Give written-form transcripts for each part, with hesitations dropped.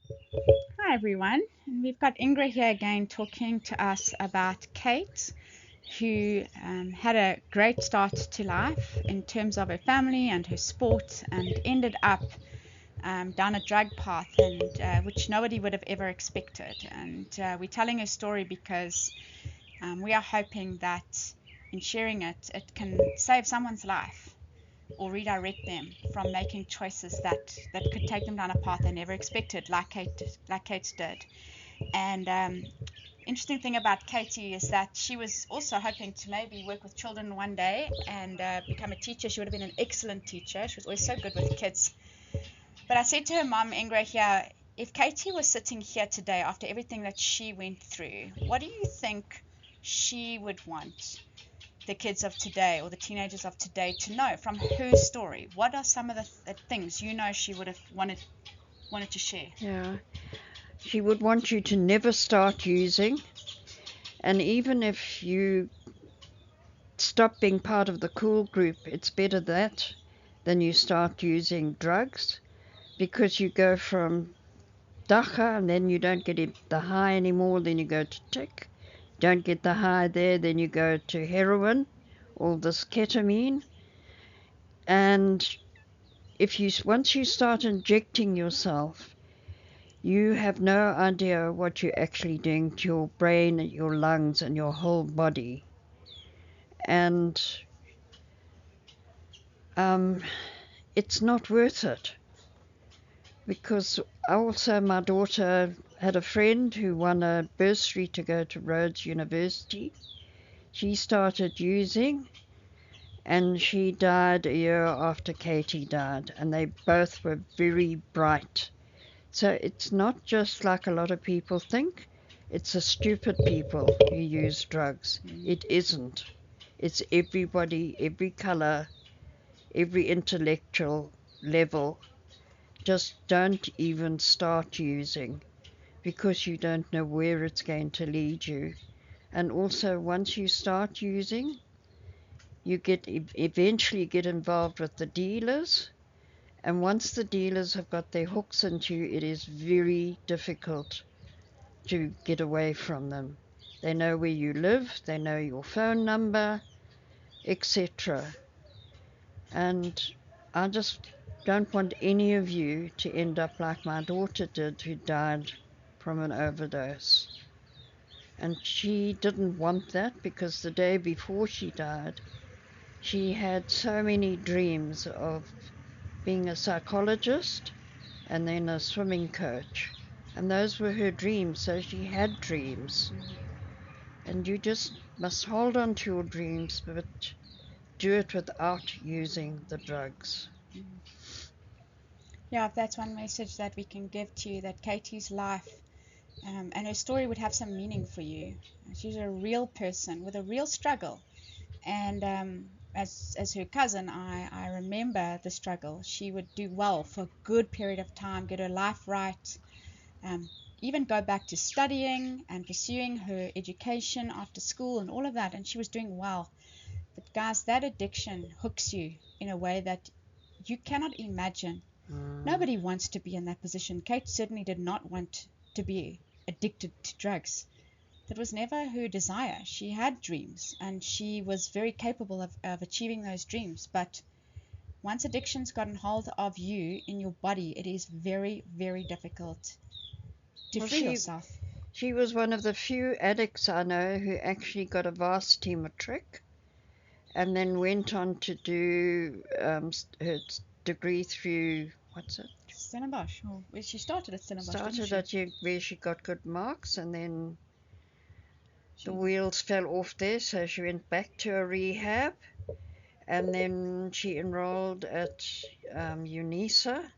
Hi everyone, and we've got Ingrid here again talking to us about Kate, who had a great start to life in terms of her family and her sport, and ended up down a drug path, and which nobody would have ever expected. And we're telling her story because we are hoping that in sharing it, it can save someone's life or redirect them from making choices that could take them down a path they never expected, like Kate did. And interesting thing about Katie is that she was also hoping to maybe work with children one day and become a teacher. She would have been an excellent teacher. She was always so good with kids. But I said to her mom, Ingrid, here, if Katie was sitting here today after everything that she went through, what do you think she would want the kids of today or the teenagers of today to know from her story? What are some of the things you know she would have wanted to share? Yeah, she would want you to never start using, and even if you stop being part of the cool group, it's better that than you start using drugs because you go from dacha and then you don't get the high anymore, then you go to tick, don't get the high there, then you go to heroin, all this ketamine, and if you once you start injecting yourself, you have no idea what you're actually doing to your brain, your lungs, and your whole body. And um, it's not worth it because also my daughter had a friend who won a bursary to go to Rhodes University. She started using and she died a year after Katie died, and they both were very bright. So it's not just like a lot of people think. It's the stupid people who use drugs. It isn't. It's everybody, every color, every intellectual level. Just don't even start using because you don't know where it's going to lead you. And also, once you start using, you get eventually get involved with the dealers. And once the dealers have got their hooks into you, it is very difficult to get away from them. They know where you live, they know your phone number, etc. And I just don't want any of you to end up like my daughter did, who died from an overdose. And she didn't want that because the day before she died, she had so many dreams of being a psychologist and then a swimming coach. And those were her dreams, so she had dreams. And you just must hold on to your dreams, but do it without using the drugs. Yeah, if that's one message that we can give to you, that Katie's life and her story would have some meaning for you. She's a real person with a real struggle, and as her cousin, I remember the struggle. She would do well for a good period of time, get her life right, um, even go back to studying and pursuing her education after school and all of that, and she was doing well. But guys, that addiction hooks you in a way that you cannot imagine. Mm. Nobody wants to be in that position. Kate certainly did not want to be addicted to drugs. That was never her desire. She had dreams and she was very capable of achieving those dreams. But once addiction's gotten hold of you in your body, it is very, very difficult to Well, free she yourself. she was one of the few addicts I know who actually got a varsity matric and then went on to do her degree through what's it? Stellenbosch. Well, she started at Stellenbosch, didn't Started she? at where she got good marks, and then the She wheels fell off there, so she went back to a rehab, and then she enrolled at UNISA,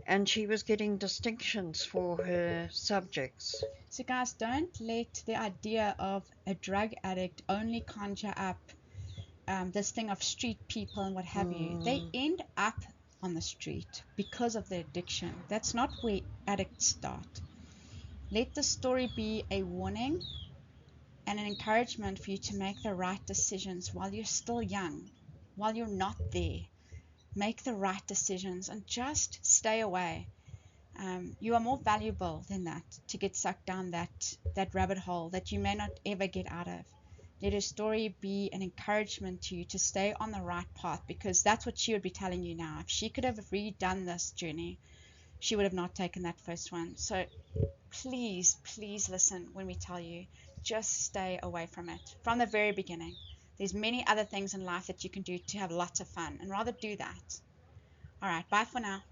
and she was getting distinctions for her subjects. So, guys, don't let the idea of a drug addict only conjure up this thing of street people and what have you. They Mm, end up on the street because of their addiction. That's not where addicts start. Let the story be a warning and an encouragement for you to make the right decisions while you're still young, while you're not there. Make the right decisions and just stay away. You are more valuable than that, to get sucked down that rabbit hole that you may not ever get out of. Let her story be an encouragement to you to stay on the right path, because that's what she would be telling you now. If she could have redone this journey, she would have not taken that first one. So please, please listen when we tell you, just stay away from it from the very beginning. There's many other things in life that you can do to have lots of fun, and rather do that. All right, bye for now.